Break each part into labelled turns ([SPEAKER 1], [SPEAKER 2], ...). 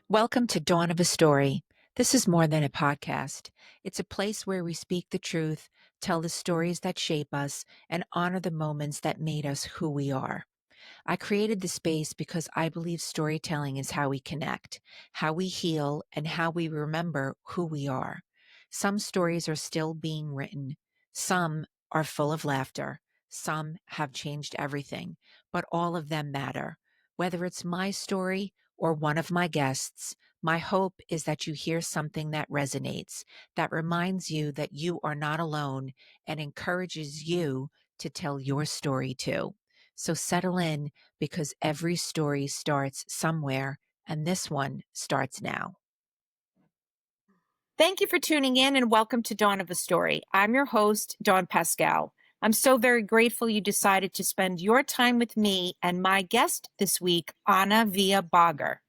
[SPEAKER 1] Welcome to Dawn of a Story. This is more than a podcast. It's a place where we speak the truth, tell the stories that shape us, and honor the moments that made us who we are. I created the space because I believe storytelling is how we connect, how we heal, and how we remember who we are. Some stories are still being written. Some are full of laughter. Some have changed everything, but all of them matter. Whether it's my story or one of my guests, my hope is that you hear something that resonates, that reminds you that you are not alone and encourages you to tell your story too. So settle in because every story starts somewhere, and this one starts now. Thank you for tuning in and welcome to Dawn of a Story. I'm your host, Dawn Pascal. I'm so very grateful you decided to spend your time with me and my guest this week, Anna Via Bagger.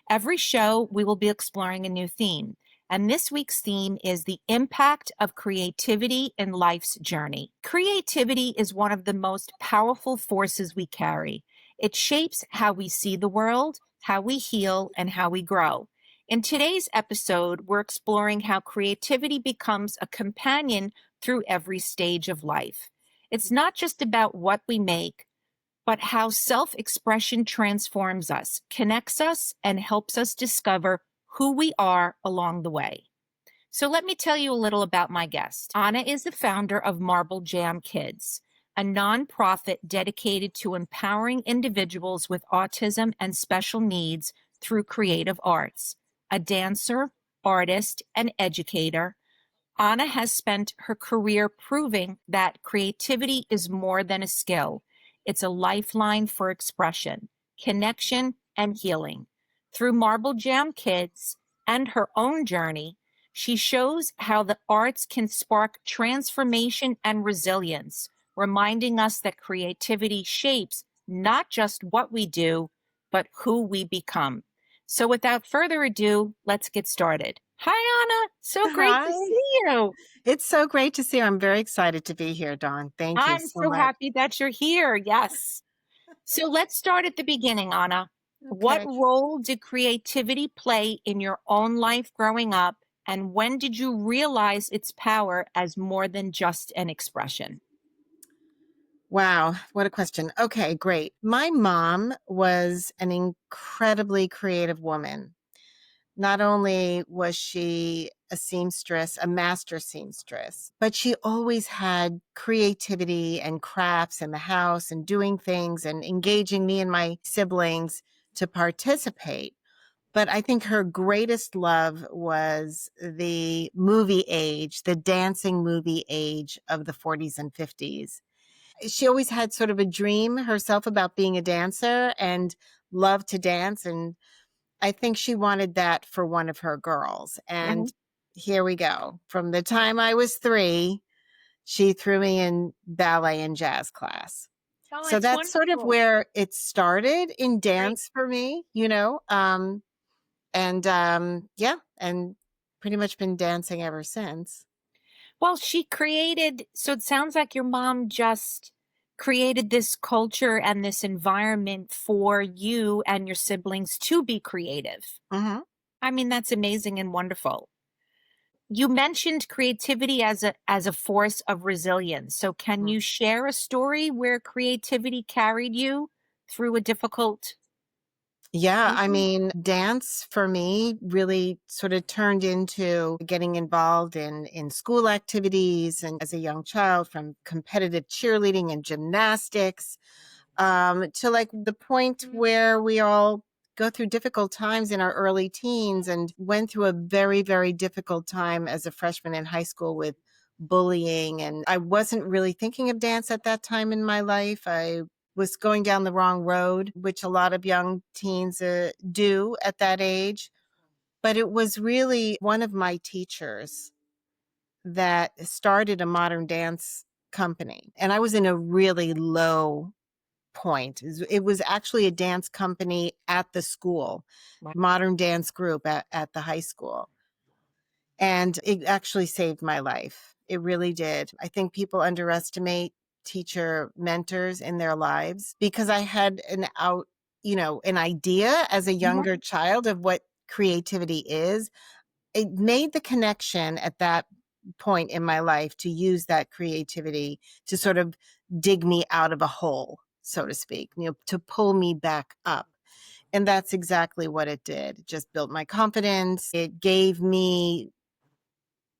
[SPEAKER 1] Every show, we will be exploring a new theme. And this week's theme is the impact of creativity in life's journey. Creativity is one of the most powerful forces we carry. It shapes how we see the world, how we heal, and how we grow. In today's episode, we're exploring how creativity becomes a companion through every stage of life. It's not just about what we make, but how self-expression transforms us, connects us, and helps us discover who we are along the way. So let me tell you a little about my guest. Anna is the founder of Marble Jam Kids, a nonprofit dedicated to empowering individuals with autism and special needs through creative arts. A dancer, artist, and educator, Anna has spent her career proving that creativity is more than a skill. It's a lifeline for expression, connection, and healing. Through Marble Jam Kids and her own journey, she shows how the arts can spark transformation and resilience, reminding us that creativity shapes not just what we do, but who we become. So without further ado, let's get started. Hi, Anna. So great to
[SPEAKER 2] Hi.
[SPEAKER 1] see you.
[SPEAKER 2] It's so great to see you. I'm very excited to be here, Dawn. Thank you
[SPEAKER 1] I'm
[SPEAKER 2] so
[SPEAKER 1] so
[SPEAKER 2] much.
[SPEAKER 1] happy that you're here. Yes. So let's start at the beginning, Anna. What
[SPEAKER 2] Okay.
[SPEAKER 1] role did creativity play in your own life growing up? And when did you realize its power as more than just an expression?
[SPEAKER 2] Wow. What a question. Okay, great. My mom was an incredibly creative woman. Not only was she a seamstress, a master seamstress, but she always had creativity and crafts in the house and doing things and engaging me and my siblings to participate. But I think her greatest love was the movie age, the dancing movie age of the 40s and 50s. She always had sort of a dream herself about being a dancer and loved to dance. And I think she wanted that for one of her girls. And
[SPEAKER 1] Mhm.
[SPEAKER 2] here we go. From the time I was 3, she threw me in ballet and jazz class.
[SPEAKER 1] Oh,
[SPEAKER 2] So
[SPEAKER 1] it's
[SPEAKER 2] that's sort of
[SPEAKER 1] wonderful.
[SPEAKER 2] where it started in
[SPEAKER 1] Great.
[SPEAKER 2] dance for me, and yeah, and pretty much been dancing ever since.
[SPEAKER 1] Well, she created, so it sounds like your mom just created this culture and this environment for you and your siblings to be creative.
[SPEAKER 2] Hmm.
[SPEAKER 1] I mean, that's amazing and wonderful. You mentioned creativity as a force of resilience. So can you share a story where creativity carried you through a difficult
[SPEAKER 2] Yeah, I
[SPEAKER 1] season?
[SPEAKER 2] mean, dance for me really sort of turned into getting involved in school activities and as a young child from competitive cheerleading and gymnastics to like the point where we all go through difficult times in our early teens and went through a very, very difficult time as a freshman in high school with bullying. And I wasn't really thinking of dance at that time in my life. I was going down the wrong road, which a lot of young teens do at that age. But it was really one of my teachers that started a modern dance company. And I was in a really low point. It was actually a dance company at the school,
[SPEAKER 1] Wow.
[SPEAKER 2] modern dance group at the high school. And it actually saved my life. It really did. I think people underestimate teacher mentors in their lives because I had an idea as a
[SPEAKER 1] Mhm.
[SPEAKER 2] younger child of what creativity is, it made the connection at that point in my life to use that creativity to sort of dig me out of a hole, so to speak, to pull me back up. And that's exactly what it did. It just built my confidence. It gave me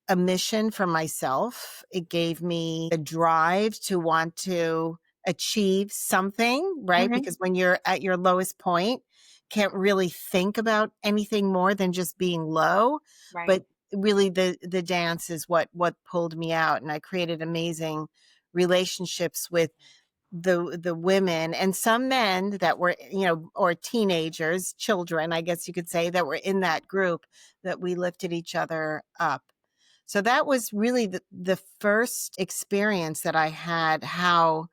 [SPEAKER 2] a mission for myself. It gave me a drive to want to achieve something, right?
[SPEAKER 1] Hmm.
[SPEAKER 2] Because when you're at your lowest point, can't really think about anything more than just being low.
[SPEAKER 1] Right.
[SPEAKER 2] But really the dance is what pulled me out. And I created amazing relationships with the women and some men that were, or teenagers, children, I guess you could say, that were in that group, that we lifted each other up. So that was really the first experience that I had, how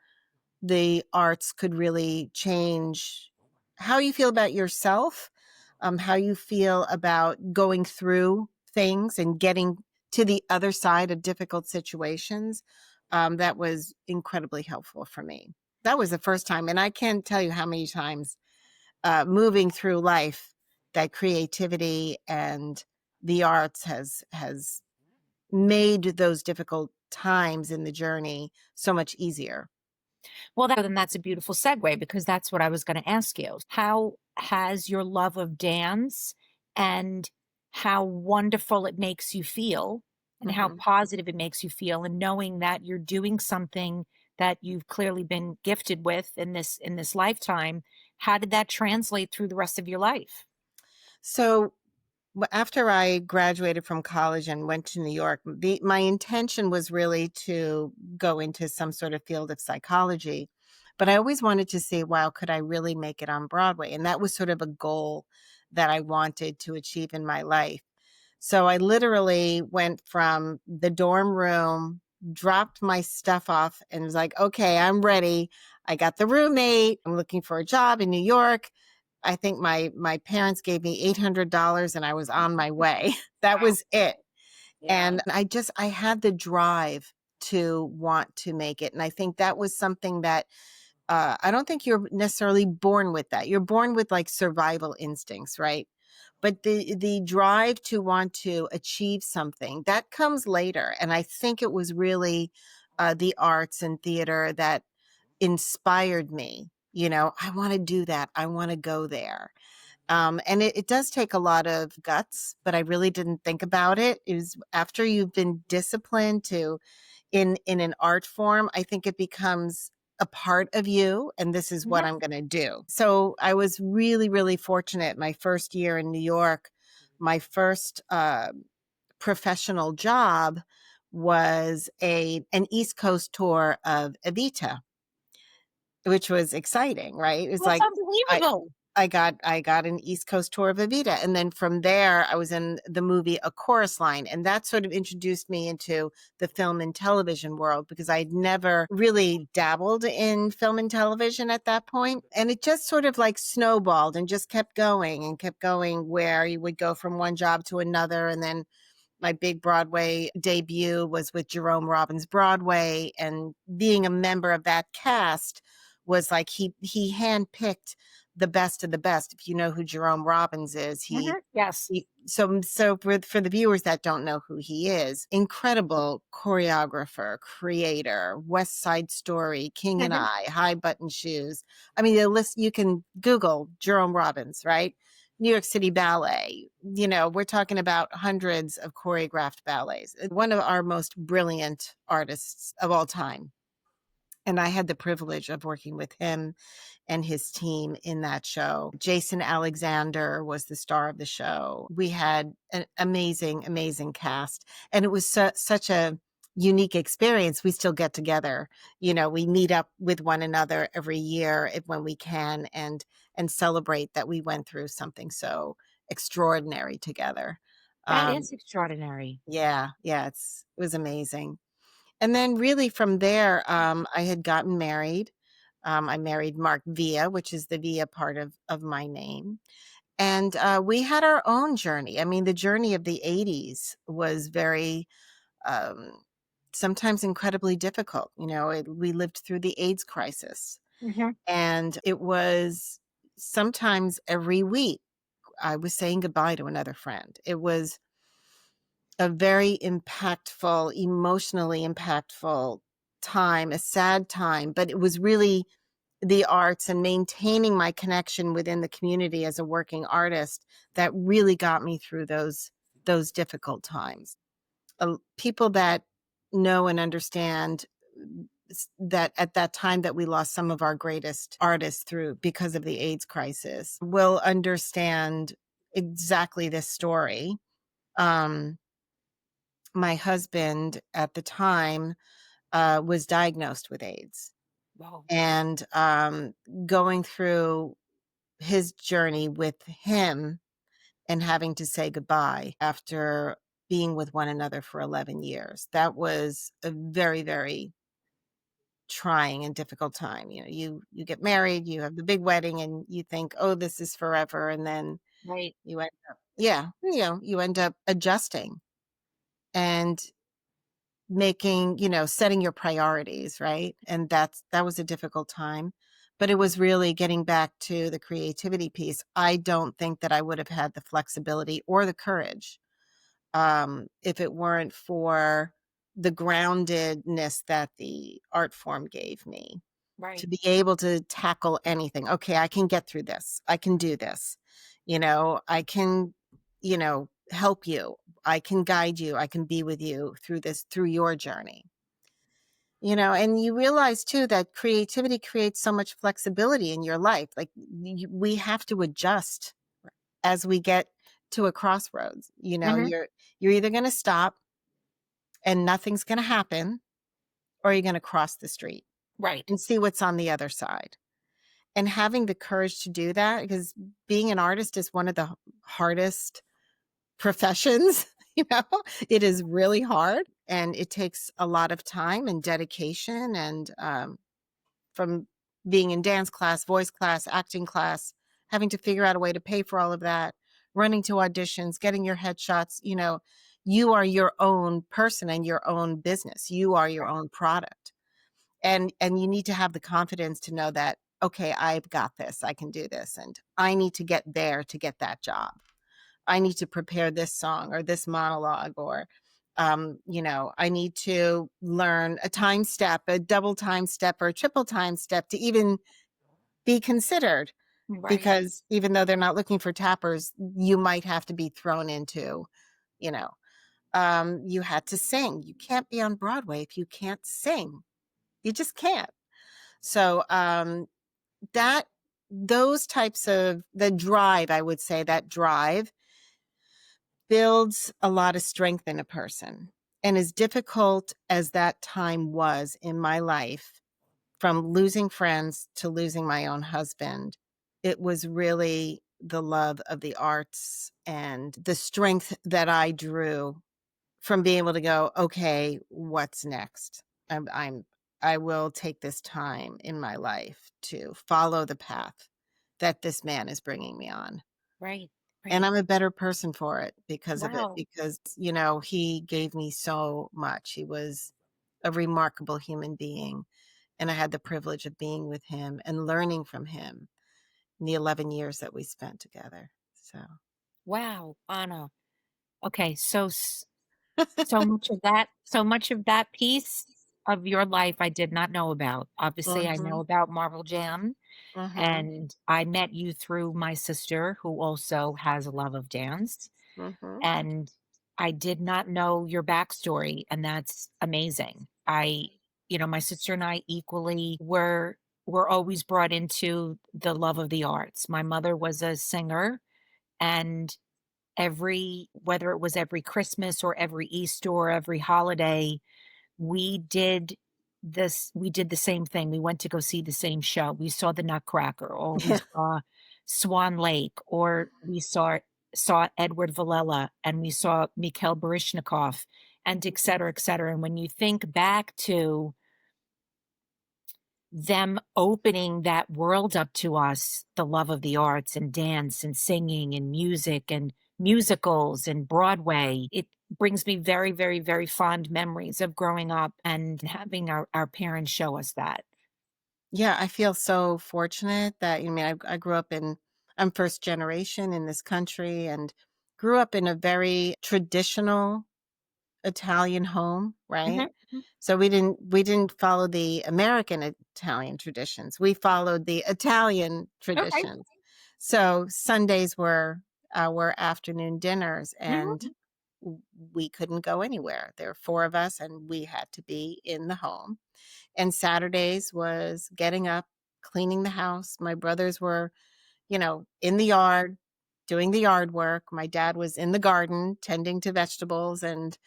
[SPEAKER 2] the arts could really change how you feel about yourself, how you feel about going through things and getting to the other side of difficult situations. That was incredibly helpful for me. That was the first time. And I can't tell you how many times moving through life that creativity and the arts has made those difficult times in the journey so much easier.
[SPEAKER 1] Well, then that's a beautiful segue because that's what I was going to ask you. How has your love of dance and how wonderful it makes you feel and how
[SPEAKER 2] Mhm.
[SPEAKER 1] positive it makes you feel, and knowing that you're doing something that you've clearly been gifted with in this lifetime, how did that translate through the rest of your life?
[SPEAKER 2] So after I graduated from college and went to New York, my intention was really to go into some sort of field of psychology. But I always wanted to see, wow, could I really make it on Broadway? And that was sort of a goal that I wanted to achieve in my life. So I literally went from the dorm room, dropped my stuff off, and was like, okay, I'm ready. I got the roommate. I'm looking for a job in New York. I think my parents gave me $800 and I was on my way. That
[SPEAKER 1] Wow.
[SPEAKER 2] was it.
[SPEAKER 1] Yeah.
[SPEAKER 2] And I had the drive to want to make it. And I think that was something that I don't think you're necessarily born with that. You're born with like survival instincts, right? But the drive to want to achieve something, that comes later. And I think it was really the arts and theater that inspired me. I want to do that. I want to go there. And it does take a lot of guts, but I really didn't think about it. It was after you've been disciplined to in an art form, I think it becomes a part of you, and this is what
[SPEAKER 1] Mhm.
[SPEAKER 2] I'm going to do. So I was really, really fortunate. My first year in New York, my first professional job was an East Coast tour of Evita, which was exciting, right? It was
[SPEAKER 1] That's
[SPEAKER 2] like I
[SPEAKER 1] unbelievable.
[SPEAKER 2] I got an East Coast tour of Evita, and then from there, I was in the movie A Chorus Line, and that sort of introduced me into the film and television world because I'd never really dabbled in film and television at that point, and it just sort of like snowballed and just kept going and kept going, where you would go from one job to another, and then my big Broadway debut was with Jerome Robbins Broadway, and being a member of that cast was like he handpicked the best of the best. If you know who Jerome Robbins is,
[SPEAKER 1] Mhm. Yes.
[SPEAKER 2] so for the viewers that don't know who he is, incredible choreographer, creator, West Side Story, King and
[SPEAKER 1] Mhm.
[SPEAKER 2] I, High Button Shoes. I mean, the list, you can Google Jerome Robbins, right? New York City Ballet. We're talking about hundreds of choreographed ballets. One of our most brilliant artists of all time. And I had the privilege of working with him and his team in that show. Jason Alexander was the star of the show. We had an amazing, amazing cast. And it was such a unique experience. We still get together. We meet up with one another every year when we can, and celebrate that we went through something so extraordinary together.
[SPEAKER 1] That
[SPEAKER 2] Um,
[SPEAKER 1] is extraordinary.
[SPEAKER 2] yeah, it was amazing. And then really from there, I had gotten married. I married Mark Villa, which is the Villa part of my name. And we had our own journey. I mean, the journey of the 80s was very, um, sometimes incredibly difficult. We lived through the AIDS crisis,
[SPEAKER 1] Mhm.
[SPEAKER 2] and it was sometimes every week I was saying goodbye to another friend. It was a very impactful, emotionally impactful time, a sad time, but it was really the arts and maintaining my connection within the community as a working artist that really got me through those difficult times. People that know and understand that at that time that we lost some of our greatest artists through because of the AIDS crisis will understand exactly this story. Um, my husband at the time was diagnosed with AIDS,
[SPEAKER 1] Wow.
[SPEAKER 2] and going through his journey with him and having to say goodbye after being with one another for 11 years. That was a very, very trying and difficult time. You know, you get married, you have the big wedding and you think, "Oh, this is forever." And then
[SPEAKER 1] Right.
[SPEAKER 2] you end up yeah, you end up adjusting and making, setting your priorities, right? And that was a difficult time. But it was really getting back to the creativity piece. I don't think that I would have had the flexibility or the courage if it weren't for the groundedness that the art form gave me to
[SPEAKER 1] Right.
[SPEAKER 2] be able to tackle anything. Okay, I can get through this. I can do this. I can, help you. I can guide you. I can be with you through your journey. And you realize too that creativity creates so much flexibility in your life. Like we have to adjust as we get to a crossroads.
[SPEAKER 1] Hmm.
[SPEAKER 2] You're either going to stop and nothing's going to happen, or you're going to cross the street
[SPEAKER 1] Right.
[SPEAKER 2] and see what's on the other side. And having the courage to do that, because being an artist is one of the hardest professions, you know, it is really hard and it takes a lot of time and dedication. And from being in dance class, voice class, acting class, having to figure out a way to pay for all of that, running to auditions, getting your headshots, you are your own person and your own business. You are your own product. And you need to have the confidence to know that, okay, I've got this, I can do this, and I need to get there to get that job. I need to prepare this song or this monologue, or I need to learn a time step, a double time step or a triple time step to even be considered,
[SPEAKER 1] Right.
[SPEAKER 2] because even though they're not looking for tappers, you might have to be thrown into, you know you had to sing. You can't be on Broadway if you can't sing. You just can't. So that those types of the drive, I would say that drive builds a lot of strength in a person. And as difficult as that time was in my life, from losing friends to losing my own husband, it was really the love of the arts and the strength that I drew from being able to go, okay, what's next? I will take this time in my life to follow the path that this man is bringing me on.
[SPEAKER 1] Right.
[SPEAKER 2] And
[SPEAKER 1] Right.
[SPEAKER 2] I'm a better person for it because of it,
[SPEAKER 1] Wow.
[SPEAKER 2] because, he gave me so much. He was a remarkable human being. And I had the privilege of being with him and learning from him in the 11 years that we spent together. So,
[SPEAKER 1] Wow, Anna. Okay, so much of that piece of your life I did not know about. Obviously, I know
[SPEAKER 2] mhm,
[SPEAKER 1] about Marvel Jam,
[SPEAKER 2] mhm,
[SPEAKER 1] and I met you through my sister, who also has a love of dance,
[SPEAKER 2] mhm.
[SPEAKER 1] and I did not know your backstory, and that's amazing. My sister and I equally were always brought into the love of the arts. My mother was a singer, and whether it was every Christmas or every Easter or every holiday, we did we did the same thing. We went to go see the same show. We saw the Nutcracker, or we
[SPEAKER 2] Yeah.
[SPEAKER 1] saw Swan Lake, or we saw Edward Villela, and we saw Mikhail Baryshnikov, and et cetera, et cetera. And when you think back to them opening that world up to us, the love of the arts and dance and singing and music and musicals and Broadway. It brings me very, very, very fond memories of growing up and having our parents show us that.
[SPEAKER 2] Yeah, I feel so fortunate that, I grew up in I'm first generation in this country and grew up in a very traditional Italian home, right?
[SPEAKER 1] Mhm, mhm.
[SPEAKER 2] So we didn't follow the American Italian traditions. We followed the Italian
[SPEAKER 1] Okay.
[SPEAKER 2] traditions. So Sundays were our afternoon dinners, and
[SPEAKER 1] Mhm.
[SPEAKER 2] we couldn't go anywhere. There were four of us, and we had to be in the home. And Saturdays was getting up, cleaning the house. My brothers were, in the yard doing the yard work. My dad was in the garden tending to vegetables, and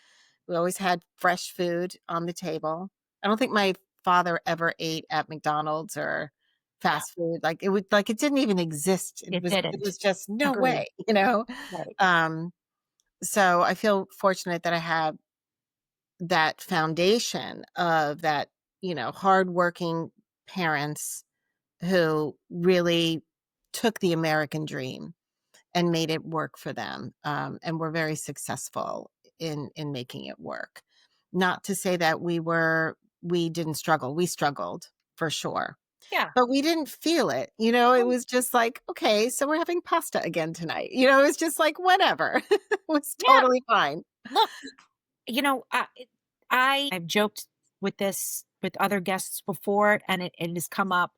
[SPEAKER 2] we always had fresh food on the table. I don't think my father ever ate at McDonald's or
[SPEAKER 1] Yeah,
[SPEAKER 2] fast food. Like it didn't even exist. It
[SPEAKER 1] it
[SPEAKER 2] was it
[SPEAKER 1] didn't.
[SPEAKER 2] was just no
[SPEAKER 1] Agreed.
[SPEAKER 2] way.
[SPEAKER 1] Right.
[SPEAKER 2] Um, so I feel fortunate that I have that foundation of that, hardworking parents who really took the American dream and made it work for them, and were very successful in making it work. Not to say that we didn't struggle. We struggled for sure,
[SPEAKER 1] Yeah.
[SPEAKER 2] but we didn't feel it. It
[SPEAKER 1] Right.
[SPEAKER 2] was just like, okay, so we're having pasta again tonight. It was just like whatever. It was
[SPEAKER 1] Yeah.
[SPEAKER 2] totally fine.
[SPEAKER 1] Look, I've joked with this with other guests before, and it has come up.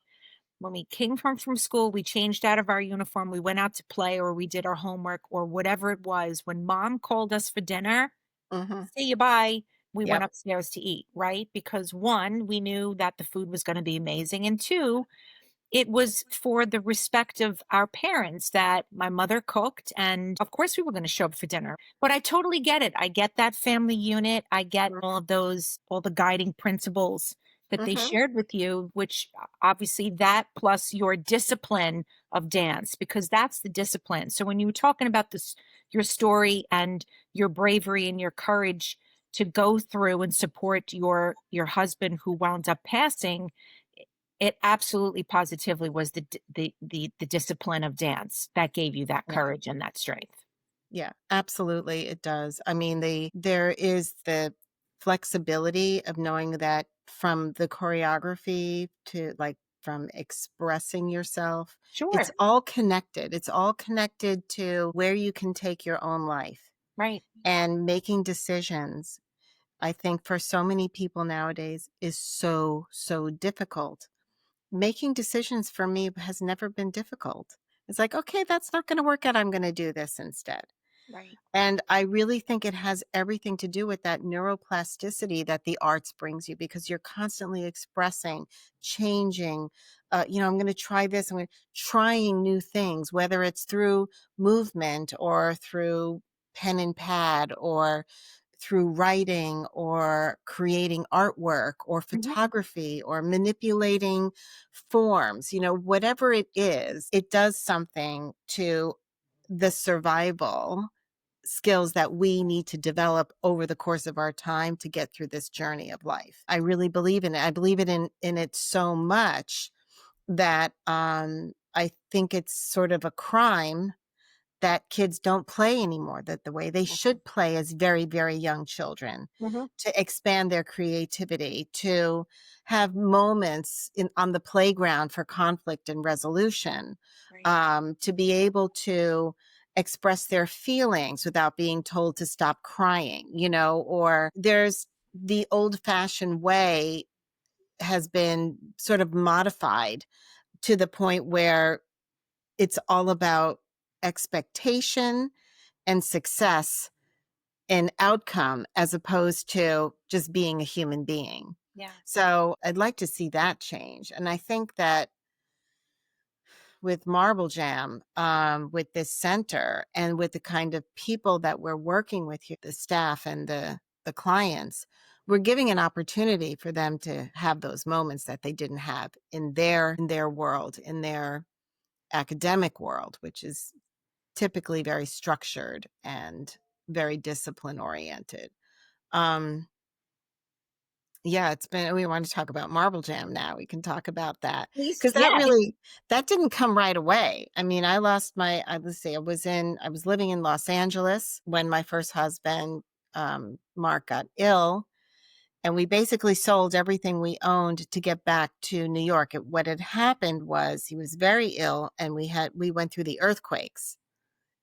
[SPEAKER 1] When we came from school, we changed out of our uniform, we went out to play, or we did our homework, or whatever it was. When mom called us for dinner,
[SPEAKER 2] Hmm.
[SPEAKER 1] "See you, bye," we went
[SPEAKER 2] Yep.
[SPEAKER 1] upstairs to eat, right? Because 1, we knew that the food was gonna be amazing, and 2, it was for the respect of our parents that my mother cooked, and of course we were going to show up for dinner. But I totally get it. I get that family unit. I get all of those, all the guiding principles that they
[SPEAKER 2] Hmm.
[SPEAKER 1] shared with you, which obviously that plus your discipline of dance, because that's the discipline. So when you were talking about this, your story and your bravery and your courage to go through and support your husband who wound up passing, it absolutely positively was the discipline of dance that gave you that
[SPEAKER 2] Yeah.
[SPEAKER 1] courage and that strength.
[SPEAKER 2] Yeah, absolutely, it does. I mean, there is the flexibility of knowing that from the choreography to like from expressing yourself, it's
[SPEAKER 1] Sure.
[SPEAKER 2] all connected. It's all connected to where you can take your own life
[SPEAKER 1] Right.
[SPEAKER 2] and making decisions. I think for so many people nowadays is so, so difficult. Making decisions for me has never been difficult. It's like, okay, that's not going to work out. I'm going to do this instead.
[SPEAKER 1] Right.
[SPEAKER 2] And I really think it has everything to do with that neuroplasticity that the arts brings you because you're constantly expressing, changing. I'm going to try this. Trying new things, whether it's through movement or through pen and pad or through writing or creating artwork or
[SPEAKER 1] Mhm.
[SPEAKER 2] photography or manipulating forms, whatever it is, it does something to the survival skills that we need to develop over the course of our time to get through this journey of life. I really believe in it. I believe in it so much that I think it's sort of a crime that kids don't play anymore, that the way they
[SPEAKER 1] Mhm.
[SPEAKER 2] should play as very, very young children,
[SPEAKER 1] Mhm.
[SPEAKER 2] to expand their creativity, to have moments on the playground for conflict and resolution,
[SPEAKER 1] Right.
[SPEAKER 2] to be able to express their feelings without being told to stop crying, or there's the old fashioned way has been sort of modified to the point where it's all about expectation and success and outcome as opposed to just being a human being.
[SPEAKER 1] Yeah.
[SPEAKER 2] So I'd like to see that change. And I think that with Marble Jam, with this center and with the kind of people that we're working with here, the staff and the clients, we're giving an opportunity for them to have those moments that they didn't have in their world, in their academic world, which is typically very structured and very discipline oriented. Um, yeah, we want to talk about Marble Jam now. We can talk about that
[SPEAKER 1] Please.
[SPEAKER 2] because
[SPEAKER 1] Yeah.
[SPEAKER 2] that didn't come right away. I mean, let's see, I was living in Los Angeles when my first husband, Mark, got ill. And we basically sold everything we owned to get back to New York. What had happened was he was very ill, and we went through the earthquakes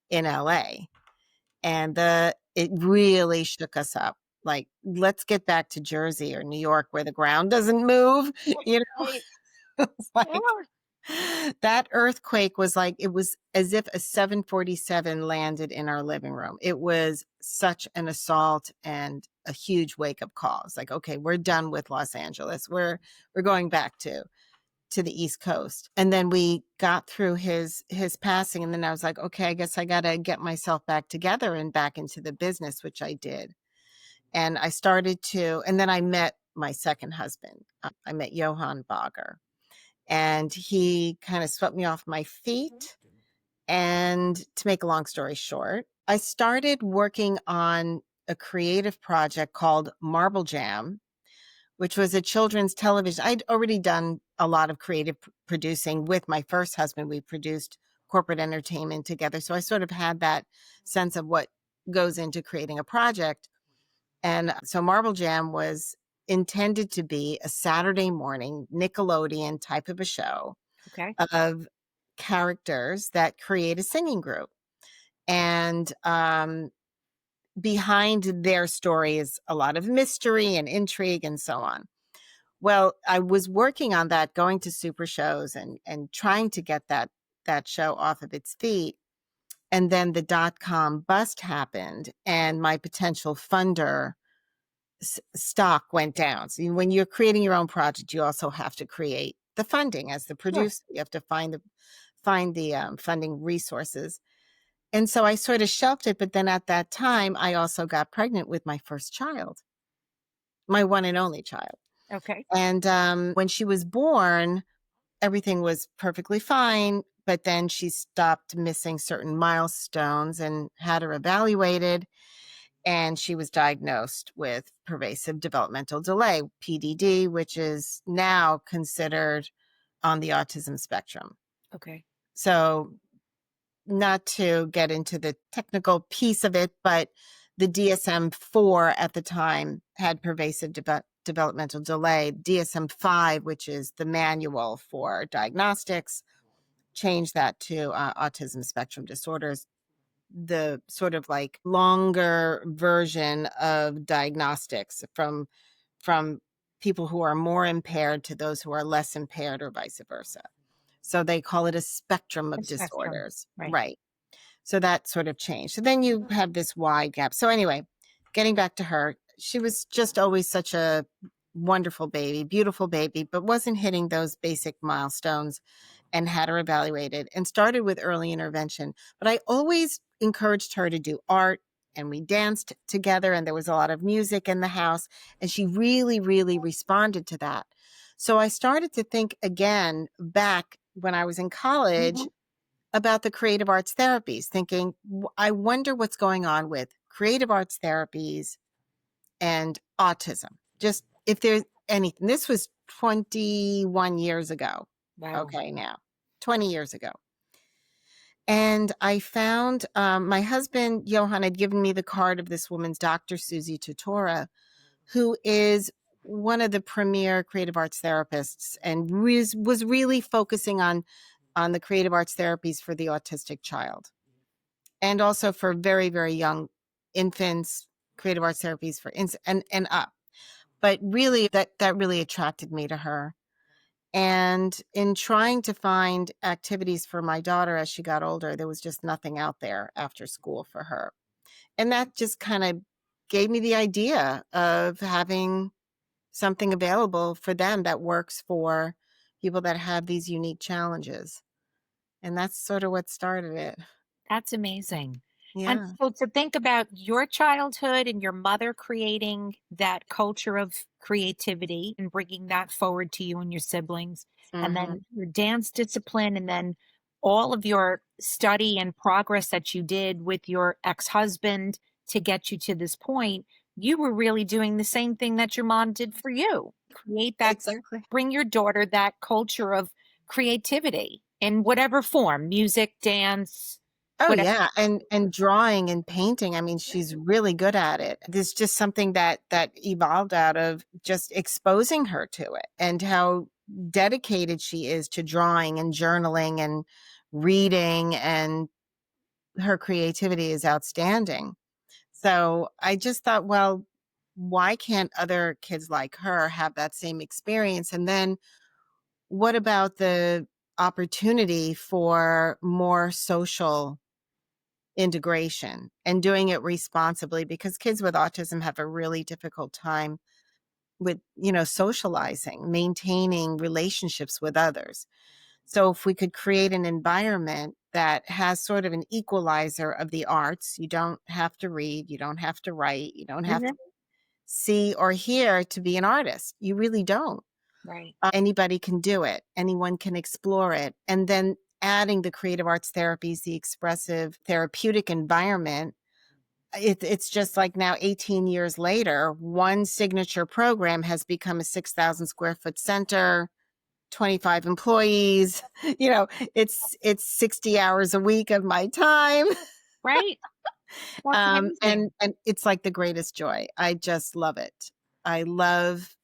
[SPEAKER 2] in LA, and it really shook us up. Like, let's get back to Jersey or New York where the ground doesn't move. You know,
[SPEAKER 1] Right.
[SPEAKER 2] it's like
[SPEAKER 1] Yeah.
[SPEAKER 2] that earthquake was like, it was as if a 747 landed in our living room. It was such an assault and a huge wake up call. It's like, okay, we're done with Los Angeles. We're going back to the East Coast. And then we got through his passing, and then I was like, okay, I guess I got to get myself back together and back into the business, which I did. And I started to, and then I met my second husband. I met Johann Bagger, and he kind of swept me off my feet. And to make a long story short, I started working on a creative project called Marble Jam, which was a children's television. I'd already done a lot of creative producing with my first husband. We produced corporate entertainment together. So I sort of had that sense of what goes into creating a project. And so Marble Jam was intended to be a Saturday morning Nickelodeon type of a show
[SPEAKER 1] Okay.
[SPEAKER 2] of characters that create a singing group. And behind their story is a lot of mystery and intrigue and so on. Well, I was working on that, going to super shows and trying to get that show off of its feet. And then the .com bust happened, and my potential funder stock went down. So when you're creating your own project, you also have to create the funding as the
[SPEAKER 1] Sure.
[SPEAKER 2] producer. You have to find the funding resources. And so I sort of shelved it. But then at that time, I also got pregnant with my first child, my one and only child.
[SPEAKER 1] Okay.
[SPEAKER 2] And when she was born, everything was perfectly fine. But then she stopped missing certain milestones and had her evaluated. And she was diagnosed with pervasive developmental delay, PDD, which is now considered on the autism spectrum.
[SPEAKER 1] Okay.
[SPEAKER 2] So, not to get into the technical piece of it, but the DSM 4 at the time had pervasive developmental delay. DSM 5, which is the manual for diagnostics, changed that to autism spectrum disorders, the sort of like longer version of diagnostics from people who are more impaired to those who are less impaired, or vice versa. So they call it a spectrum
[SPEAKER 1] A
[SPEAKER 2] of
[SPEAKER 1] spectrum.
[SPEAKER 2] disorders.
[SPEAKER 1] Right.
[SPEAKER 2] Right. So that sort of changed. So then you have this wide gap. So anyway, getting back to her, she was just always such a wonderful baby, beautiful baby, but wasn't hitting those basic milestones, and had her evaluated and started with early intervention. But I always encouraged her to do art, and we danced together, and there was a lot of music in the house, and she really, really responded to that. So I started to think again back when I was in college about the creative arts therapies, thinking, I wonder what's going on with creative arts therapies and autism. Just if there's anything. This was 21 years ago.
[SPEAKER 1] Wow.
[SPEAKER 2] Okay, now 20 years ago. And I found my husband, Johan, had given me the card of this woman's Dr. Susie Tutora, who is one of the premier creative arts therapists, and was really focusing on the creative arts therapies for the autistic child, and also for very, very young infants, creative arts therapies for and up. But really, that really attracted me to her. And in trying to find activities for my daughter as she got older, there was just nothing out there after school for her. And that just kind of gave me the idea of having something available for them that works for people that have these unique challenges. And that's sort of what started it.
[SPEAKER 1] That's amazing. And
[SPEAKER 2] Yeah.
[SPEAKER 1] so to think about your childhood and your mother creating that culture of creativity and bringing that forward to you and your siblings, and
[SPEAKER 2] Hmm.
[SPEAKER 1] then your dance discipline, and then all of your study and progress that you did with your ex-husband to get you to this point, you were really doing the same thing that your mom did for you. Create that,
[SPEAKER 2] Exactly.
[SPEAKER 1] bring your daughter that culture of creativity in whatever form, music, dance,
[SPEAKER 2] Oh
[SPEAKER 1] Whatever.
[SPEAKER 2] yeah, and drawing and painting, I mean, she's really good at it. There's just something that evolved out of just exposing her to it and how dedicated she is to drawing and journaling and reading, and her creativity is outstanding. So I just thought, well, why can't other kids like her have that same experience? And then what about the opportunity for more social integration and doing it responsibly, because kids with autism have a really difficult time with, socializing, maintaining relationships with others. So if we could create an environment that has sort of an equalizer of the arts, you don't have to read, you don't have to write, you don't have to
[SPEAKER 1] Mhm.
[SPEAKER 2] see or hear to be an artist. You really don't.
[SPEAKER 1] Right.
[SPEAKER 2] Anybody can do it. Anyone can explore it. And then adding the creative arts therapies, the expressive therapeutic environment, it's just like now 18 years later, one signature program has become a 6,000 square foot center, 25 employees. You know, it's 60 hours a week of my time.
[SPEAKER 1] Right. That's amazing.
[SPEAKER 2] And it's like the greatest joy. I just love it. I love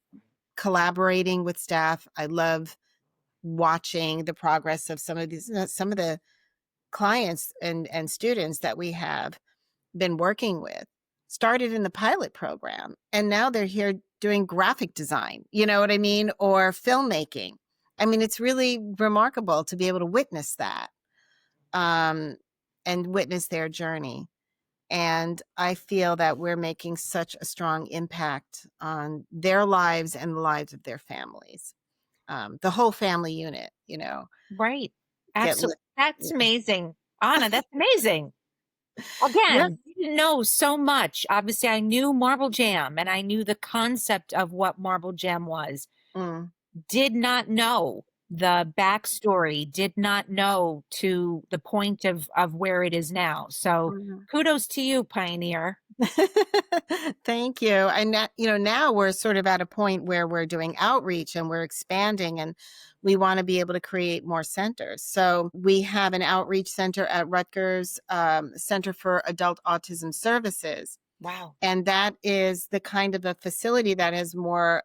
[SPEAKER 2] collaborating with staff. I love watching the progress of some of the clients and students that we have been working with. Started in the pilot program and now they're here doing graphic design, you know what I mean? Or filmmaking. I mean, it's really remarkable to be able to witness that, um, and witness their journey. And I feel that we're making such a strong impact on their lives and the lives of their families. The whole family unit,
[SPEAKER 1] Right.
[SPEAKER 2] get
[SPEAKER 1] Absolutely.
[SPEAKER 2] lit.
[SPEAKER 1] That's
[SPEAKER 2] Yeah.
[SPEAKER 1] amazing. Anna, that's amazing.
[SPEAKER 2] Yeah.
[SPEAKER 1] Again, didn't know so much. Obviously, I knew Marble Jam and I knew the concept of what Marble Jam was.
[SPEAKER 2] Mm,
[SPEAKER 1] Did not know the backstory, did not know to the point of where it is now. So
[SPEAKER 2] mhm.
[SPEAKER 1] kudos to you, Pioneer.
[SPEAKER 2] Thank you. And now we're sort of at a point where we're doing outreach and we're expanding, and we want to be able to create more centers. So we have an outreach center at Rutgers Center for Adult Autism Services.
[SPEAKER 1] Wow.
[SPEAKER 2] And that is the kind of a facility that has more,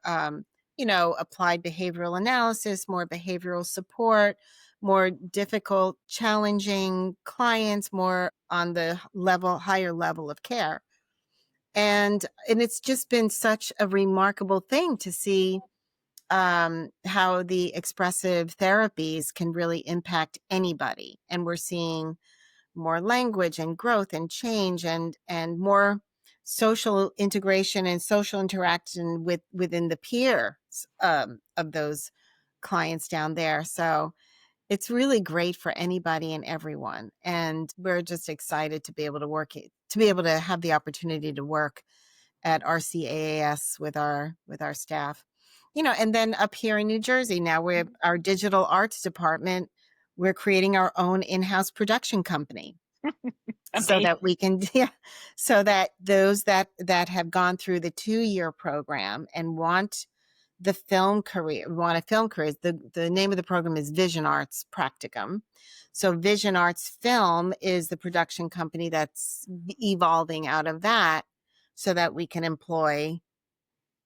[SPEAKER 2] applied behavioral analysis, more behavioral support, more difficult, challenging clients, more on the higher level of care. And it's just been such a remarkable thing to see, how the expressive therapies can really impact anybody. And we're seeing more language and growth and change and more social integration and social interaction within the peers, of those clients down there. So it's really great for anybody and everyone. And we're just excited to be able to to be able to have the opportunity to work at RCAAS with our staff. And then up here in New Jersey, now we're our digital arts department. We're creating our own in-house production company so
[SPEAKER 1] Amazing.
[SPEAKER 2] that we can yeah, so that those that have gone through the 2-year program and want a film career. The name of the program is Vision Arts Practicum. So Vision Arts Film is the production company that's evolving out of that, so that we can employ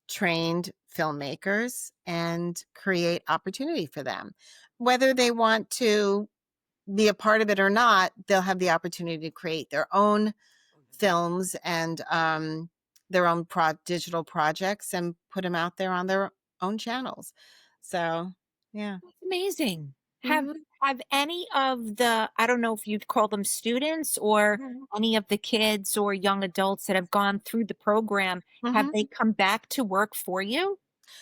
[SPEAKER 2] trained filmmakers and create opportunity for them. Whether they want to be a part of it or not, they'll have the opportunity to create their own films and, their own digital projects and put them out there on their own channels. So, yeah.
[SPEAKER 1] That's amazing.
[SPEAKER 2] Mhm.
[SPEAKER 1] Have any of the, I don't know if you'd call them students or
[SPEAKER 2] Mhm.
[SPEAKER 1] any of the kids or young adults that have gone through the program, have
[SPEAKER 2] Mhm.
[SPEAKER 1] they come back to work for you?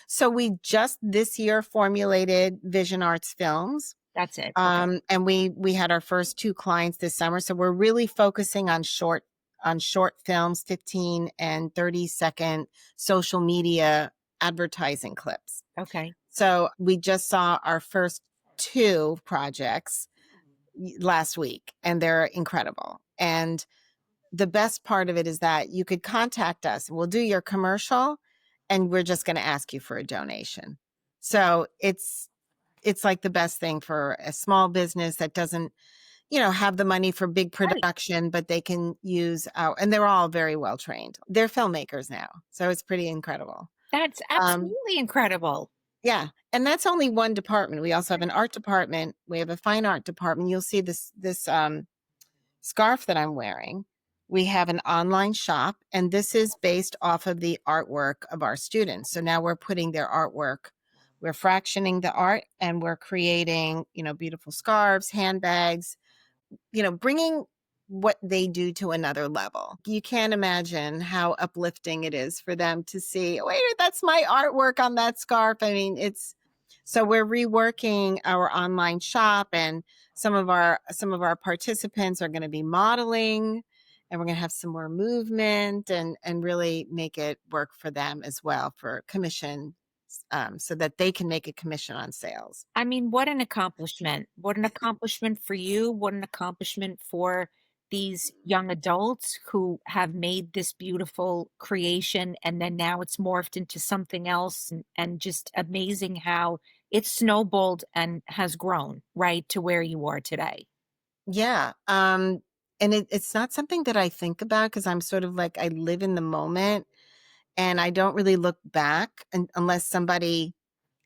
[SPEAKER 2] So we just this year formulated Vision Arts Films.
[SPEAKER 1] That's it. Okay.
[SPEAKER 2] And we had our first 2 clients this summer. So we're really focusing on short films, 15 and 30-second social media advertising clips.
[SPEAKER 1] Okay.
[SPEAKER 2] So we just saw our first 2 projects last week, and they're incredible. And the best part of it is that you could contact us. We'll do your commercial, and we're just going to ask you for a donation. So it's like the best thing for a small business that doesn't have the money for big
[SPEAKER 1] Right.
[SPEAKER 2] production, but they can use and they're all very well trained. They're filmmakers now. So it's pretty incredible.
[SPEAKER 1] That's
[SPEAKER 2] Um,
[SPEAKER 1] absolutely incredible.
[SPEAKER 2] yeah. And that's only one department. We also have an art department. We have a fine art department. You'll see this scarf that I'm wearing. We have an online shop, and this is based off of the artwork of our students. So now we're putting their artwork, we're fractioning the art, and we're creating, beautiful scarves, handbags, bringing what they do to another level. You can't imagine how uplifting it is for them to see, wait, that's my artwork on that scarf. I mean, so we're reworking our online shop, and some of our participants are going to be modeling, and we're going to have some more movement and really make it work for them as well for commission, so that they can make a commission on sales.
[SPEAKER 1] I mean, what an accomplishment. What an accomplishment for you. What an accomplishment for these young adults who have made this beautiful creation and then now it's morphed into something else and just amazing how it's snowballed and has grown right to where you are today.
[SPEAKER 2] Yeah. And it's not something that I think about because I'm sort of like I live in the moment and I don't really look back unless somebody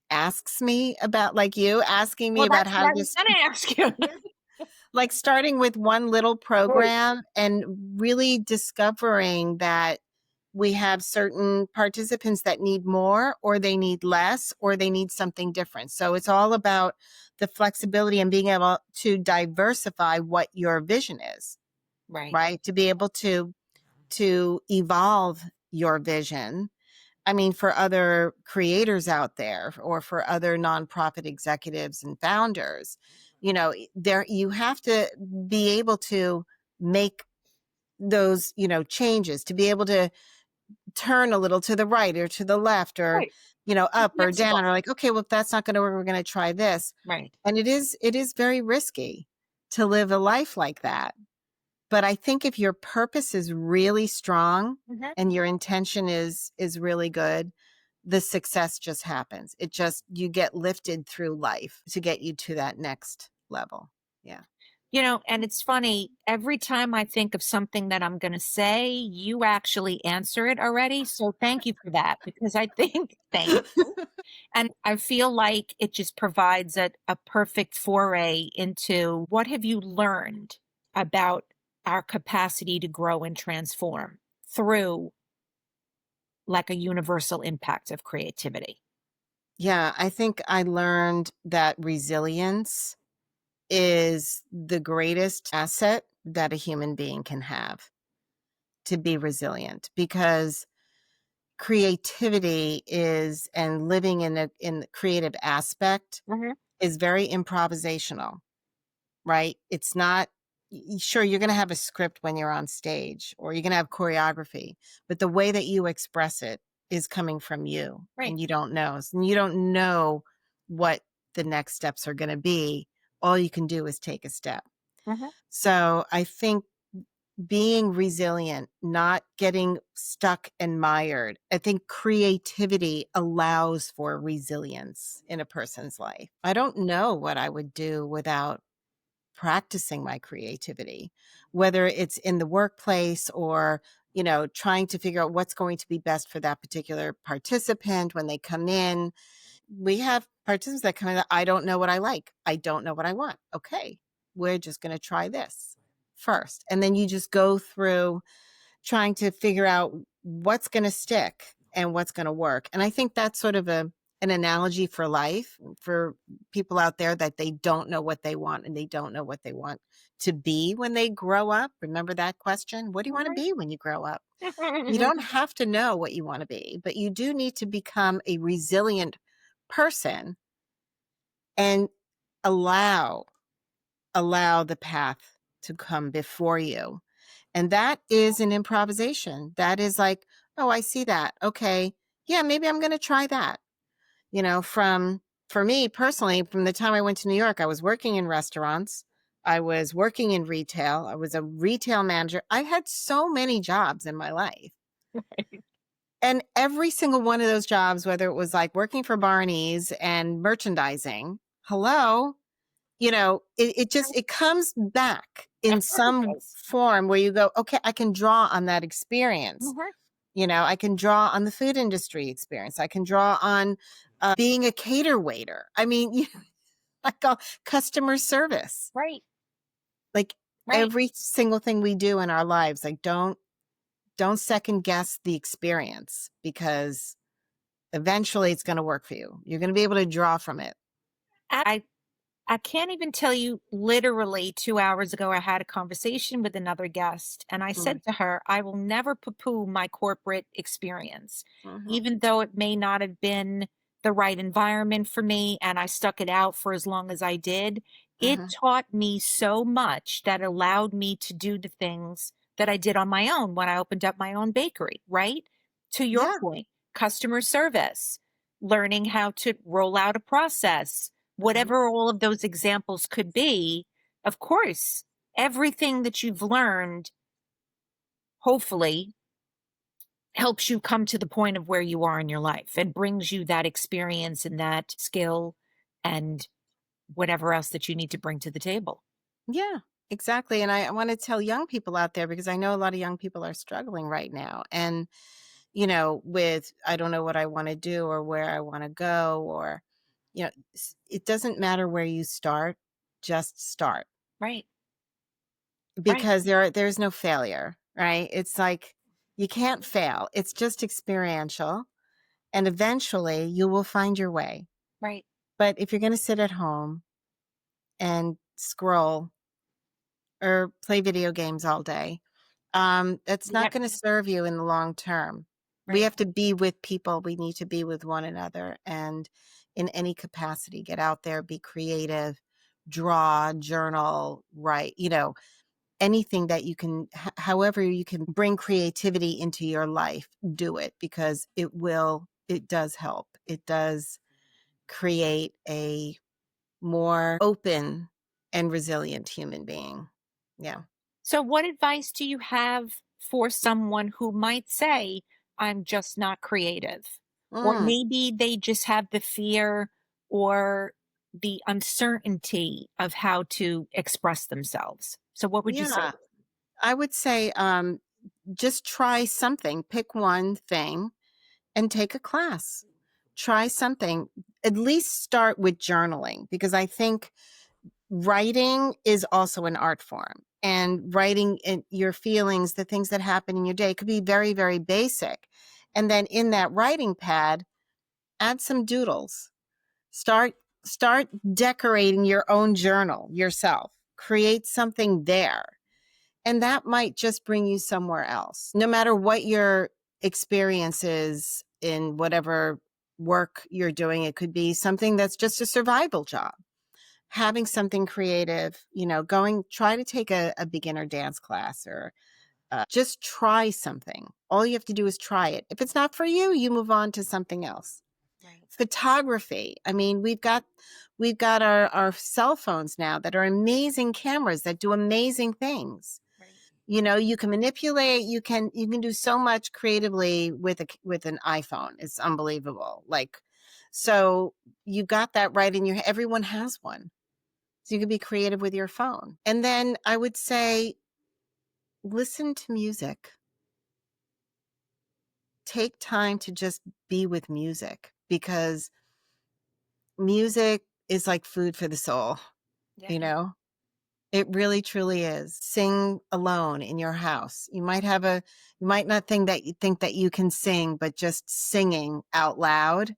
[SPEAKER 2] asks me about, like you asking me
[SPEAKER 1] Well,
[SPEAKER 2] about
[SPEAKER 1] that's
[SPEAKER 2] how
[SPEAKER 1] what
[SPEAKER 2] to
[SPEAKER 1] I was
[SPEAKER 2] just
[SPEAKER 1] gonna ask you.
[SPEAKER 2] like starting with one little
[SPEAKER 1] Right.
[SPEAKER 2] program and really discovering that we have certain participants that need more or they need less or they need something different. So it's all about the flexibility and being able to diversify what your vision is,
[SPEAKER 1] Right.
[SPEAKER 2] right? To be able to evolve your vision. I mean, for other creators out there or for other nonprofit executives and founders, there you have to be able to make those, changes, to be able to turn a little to the right or to the left or,
[SPEAKER 1] Right. Be
[SPEAKER 2] up or
[SPEAKER 1] flexible.
[SPEAKER 2] down, or like, okay, well, if that's not going to work, we're going to try this.
[SPEAKER 1] Right.
[SPEAKER 2] And it is very risky to live a life like that. But I think if your purpose is really strong
[SPEAKER 1] Mhm.
[SPEAKER 2] and your intention is really good, the success just happens. You get lifted through life to get you to that next level. Yeah.
[SPEAKER 1] And it's funny, every time I think of something that I'm going to say, you actually answer it already. So thank you for that because I think, thank you. And I feel like it just provides a perfect foray into what have you learned about our capacity to grow and transform through like a universal impact of creativity.
[SPEAKER 2] Yeah, I think I learned that resilience is the greatest asset that a human being can have, to be resilient, because creativity is and living in the creative aspect
[SPEAKER 1] Mhm.
[SPEAKER 2] is very improvisational, right? It's not sure you're going to have a script when you're on stage or you're going to have choreography, but the way that you express it is coming from you
[SPEAKER 1] Right.
[SPEAKER 2] and you don't know what the next steps are going to be. All you can do is take a step.
[SPEAKER 1] Mhm.
[SPEAKER 2] So I think being resilient, not getting stuck and mired. I think creativity allows for resilience in a person's life. I don't know what I would do without practicing my creativity, whether it's in the workplace or, trying to figure out what's going to be best for that particular participant when they come in. We have participants that come in that I don't know what I like. I don't know what I want. Okay, we're just going to try this first. And then you just go through trying to figure out what's going to stick and what's going to work. And I think that's sort of an analogy for life for people out there that they don't know what they want and they don't know what they want to be when they grow up. Remember that question? What do you want to be when you grow up? You don't have to know what you want to be, but you do need to become a resilient person and allow the path to come before you. And that is an improvisation. That is like, oh, I see that. Okay. Yeah, maybe I'm going to try that. For me personally, from the time I went to New York, I was working in restaurants. I was working in retail. I was a retail manager. I had so many jobs in my life. And every single one of those jobs, whether it was like working for Barney's and merchandising, hello, it comes back in
[SPEAKER 1] Of course it
[SPEAKER 2] some
[SPEAKER 1] does.
[SPEAKER 2] form where you go, okay, I can draw on that experience.
[SPEAKER 1] Mhm.
[SPEAKER 2] I can draw on the food industry experience. I can draw on being a cater waiter. I mean, like customer service,
[SPEAKER 1] Right,
[SPEAKER 2] like
[SPEAKER 1] right.
[SPEAKER 2] every single thing we do in our lives. Like, don't second guess the experience, because eventually it's going to work for you. You're going to be able to draw from it.
[SPEAKER 1] I can't even tell you, literally 2 hours ago, I had a conversation with another guest, and I
[SPEAKER 2] Mm,
[SPEAKER 1] said to her, "I will never poo-poo my corporate experience,
[SPEAKER 2] mhm,
[SPEAKER 1] even though it may not have been the right environment for me, and I stuck it out for as long as I did. It
[SPEAKER 2] mhm.
[SPEAKER 1] taught me so much that allowed me to do the things that I did on my own when I opened up my own bakery," right? To your
[SPEAKER 2] Yeah.
[SPEAKER 1] point, customer service, learning how to roll out a process,
[SPEAKER 2] Mhm.
[SPEAKER 1] whatever all of those examples could be. Of course, everything that you've learned, hopefully, helps you come to the point of where you are in your life and brings you that experience and that skill and whatever else that you need to bring to the table.
[SPEAKER 2] Yeah, exactly. And I want to tell young people out there, because I know a lot of young people are struggling right now. And, with, I don't know what I want to do or where I want to go, or, it doesn't matter where you start, just start,
[SPEAKER 1] Right, right,
[SPEAKER 2] because there's no failure, right? It's like you can't fail. It's just experiential, and eventually you will find your way.
[SPEAKER 1] right.
[SPEAKER 2] But if you're going to sit at home and scroll or play video games all day, that's not
[SPEAKER 1] Yep,
[SPEAKER 2] going to serve you in the long term. We
[SPEAKER 1] right.
[SPEAKER 2] have to be with people. We need to be with one another, and in any capacity, get out there, be creative, draw, journal, write, anything that you can, however you can bring creativity into your life, do it, because it does help. It does create a more open and resilient human being. Yeah.
[SPEAKER 1] So, what advice do you have for someone who might say, I'm just not creative? Or
[SPEAKER 2] Mm,
[SPEAKER 1] maybe they just have the fear or the uncertainty of how to express themselves. So, what would you say?
[SPEAKER 2] yeah. I would say, just try something. Pick one thing and take a class. Try something. At least start with journaling, because I think writing is also an art form. And writing your feelings, the things that happen in your day, could be very, very basic. And then in that writing pad, add some doodles. Start start decorating your own journal yourself. Create something there. And that might just bring you somewhere else. No matter what your experience is in whatever work you're doing, it could be something that's just a survival job. Having something creative, try to take a beginner dance class, or just try something. All you have to do is try it. If it's not for you, you move on to something else.
[SPEAKER 1] Right,
[SPEAKER 2] Photography. I mean, we've got our cell phones now that are amazing cameras that do amazing things.
[SPEAKER 1] right,
[SPEAKER 2] You can manipulate, you can do so much creatively with an iPhone. It's unbelievable. Like, so you got that right in your, everyone has one. So you can be creative with your phone. And then I would say, listen to music. Take time to just be with music, because music is like food for the soul, you
[SPEAKER 1] yeah.
[SPEAKER 2] know? It really truly is. Sing alone in your house. You might not think that you can sing, but just singing out loud,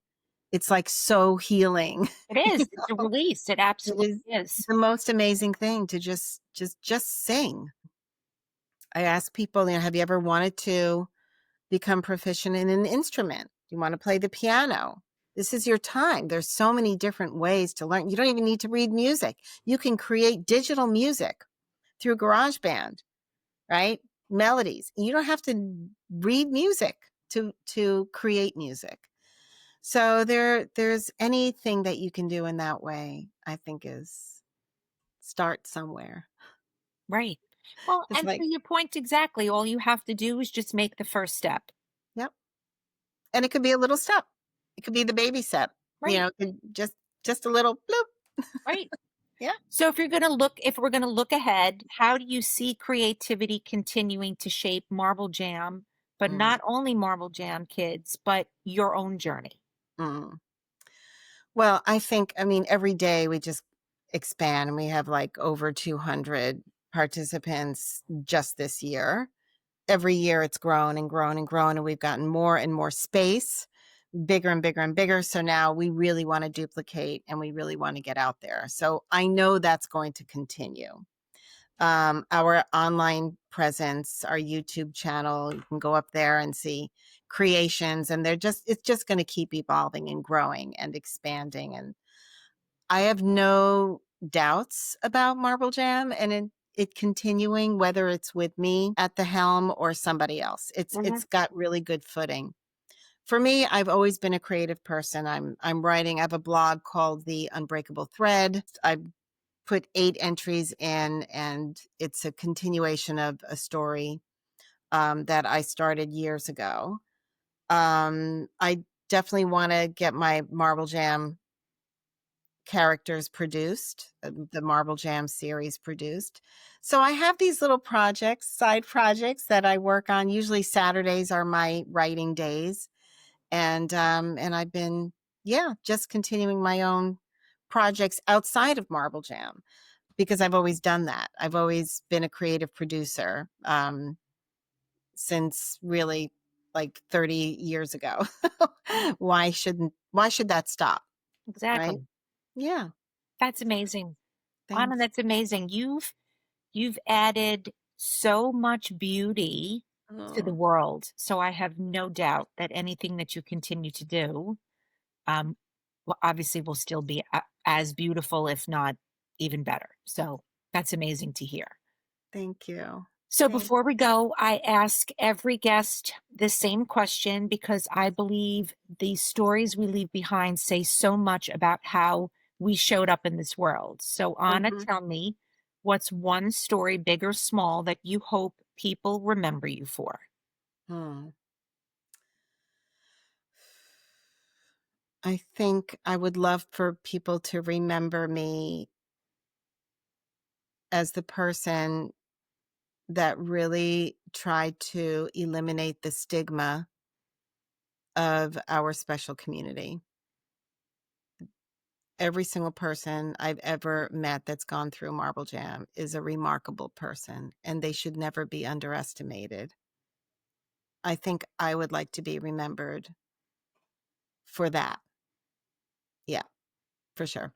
[SPEAKER 2] it's like so healing.
[SPEAKER 1] It
[SPEAKER 2] You
[SPEAKER 1] is. It's a
[SPEAKER 2] know?
[SPEAKER 1] release. It
[SPEAKER 2] It
[SPEAKER 1] absolutely
[SPEAKER 2] is
[SPEAKER 1] is.
[SPEAKER 2] the most amazing thing to just sing. I ask people, have you ever wanted to become proficient in an instrument? You want to play the piano? This is your time. There's so many different ways to learn. You don't even need to read music. You can create digital music through GarageBand, right? Melodies. You don't have to read music to create music. So there's anything that you can do in that way, I think, is start somewhere.
[SPEAKER 1] Right. Well,
[SPEAKER 2] It's
[SPEAKER 1] and
[SPEAKER 2] like,
[SPEAKER 1] to your point exactly, all you have to do is just make the first step.
[SPEAKER 2] yep. And it could be a little step. It could be the baby step.
[SPEAKER 1] Right,
[SPEAKER 2] Just a little bloop.
[SPEAKER 1] right.
[SPEAKER 2] Yeah.
[SPEAKER 1] So if we're going to look ahead, how do you see creativity continuing to shape Marble Jam, but
[SPEAKER 2] Mm,
[SPEAKER 1] not only Marble Jam kids, but your own journey?
[SPEAKER 2] mm. Well, I mean, every day we just expand and we have like over 200 participants just this year. Every year it's grown and grown and grown, and we've gotten more and more space, bigger and bigger and bigger. So now we really want to duplicate and we really want to get out there. So I know that's going to continue. Our online presence, our YouTube channel, you can go up there and see creations, and it's just going to keep evolving and growing and expanding. And I have no doubts about Marble Jam and it continuing, whether it's with me at the helm or somebody else.
[SPEAKER 1] Mhm.
[SPEAKER 2] It's got really good footing. For me, I've always been a creative person. I'm writing. I have a blog called The Unbreakable Thread. I put 8 entries in, and it's a continuation of a story that I started years ago. I definitely want to get my Marble Jam characters produced, the Marble Jam series produced. So I have these little projects, side projects that I work on. Usually Saturdays are my writing days, and I've been, yeah, just continuing my own projects outside of Marble Jam because I've always done that. I've always been a creative producer since really like 30 years ago. Why should that stop? Right?
[SPEAKER 1] Exactly.
[SPEAKER 2] Yeah.
[SPEAKER 1] That's amazing. Anna,
[SPEAKER 2] Thanks.
[SPEAKER 1] that's amazing. You've added so much beauty to the
[SPEAKER 2] Oh,
[SPEAKER 1] world. So I have no doubt that anything that you continue to do, um, well, obviously will still be as beautiful, if not even better. So that's amazing to hear.
[SPEAKER 2] thank you.
[SPEAKER 1] So
[SPEAKER 2] Thank
[SPEAKER 1] before we go, I ask every guest the same question because I believe the stories we leave behind say so much about how we showed up in this world. So, Anna,
[SPEAKER 2] Mhm.
[SPEAKER 1] tell me, what's one story, big or small, that you hope people remember you for?
[SPEAKER 2] Hmm. I think I would love for people to remember me as the person that really tried to eliminate the stigma of our special community. Every single person I've ever met that's gone through Marble Jam is a remarkable person, and they should never be underestimated. I think I would like to be remembered for that. Yeah, for sure.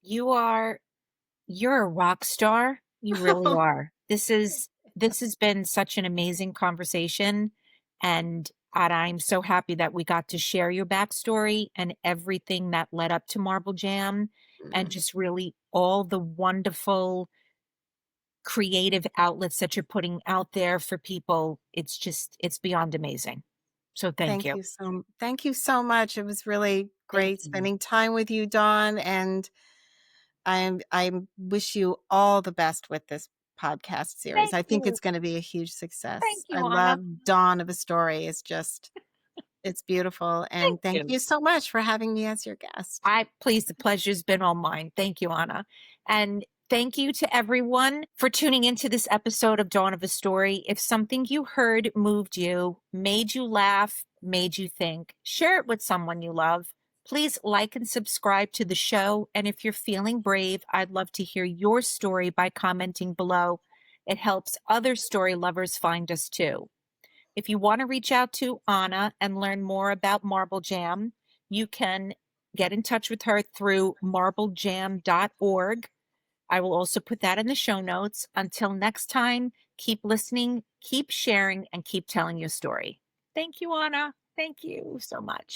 [SPEAKER 1] You are You're a rock star. You really are. This has been such an amazing conversation, and I'm so happy that we got to share your backstory and everything that led up to Marble Jam, and
[SPEAKER 2] Mm,
[SPEAKER 1] just really all the wonderful creative outlets that you're putting out there for people. It's beyond amazing. So thank you.
[SPEAKER 2] thank you so much. It was really
[SPEAKER 1] Thank
[SPEAKER 2] great
[SPEAKER 1] you.
[SPEAKER 2] spending time with you, Dawn, and I wish you all the best with this podcast series.
[SPEAKER 1] Thank
[SPEAKER 2] I think
[SPEAKER 1] you.
[SPEAKER 2] it's going to be a huge success.
[SPEAKER 1] Thank you,
[SPEAKER 2] I
[SPEAKER 1] Anna.
[SPEAKER 2] love Dawn of a Story. It's beautiful,
[SPEAKER 1] Thank
[SPEAKER 2] and thank
[SPEAKER 1] you.
[SPEAKER 2] you so much for having me as your guest.
[SPEAKER 1] Please, the pleasure's been all mine. Thank you, Anna. And thank you to everyone for tuning into this episode of Dawn of a Story. If something you heard moved you, made you laugh, made you think, share it with someone you love. Please like and subscribe to the show. And if you're feeling brave, I'd love to hear your story by commenting below. It helps other story lovers find us too. If you want to reach out to Anna and learn more about Marble Jam, you can get in touch with her through marblejam.org. I will also put that in the show notes. Until next time, keep listening, keep sharing, and keep telling your story. Thank you, Anna. Thank you so much.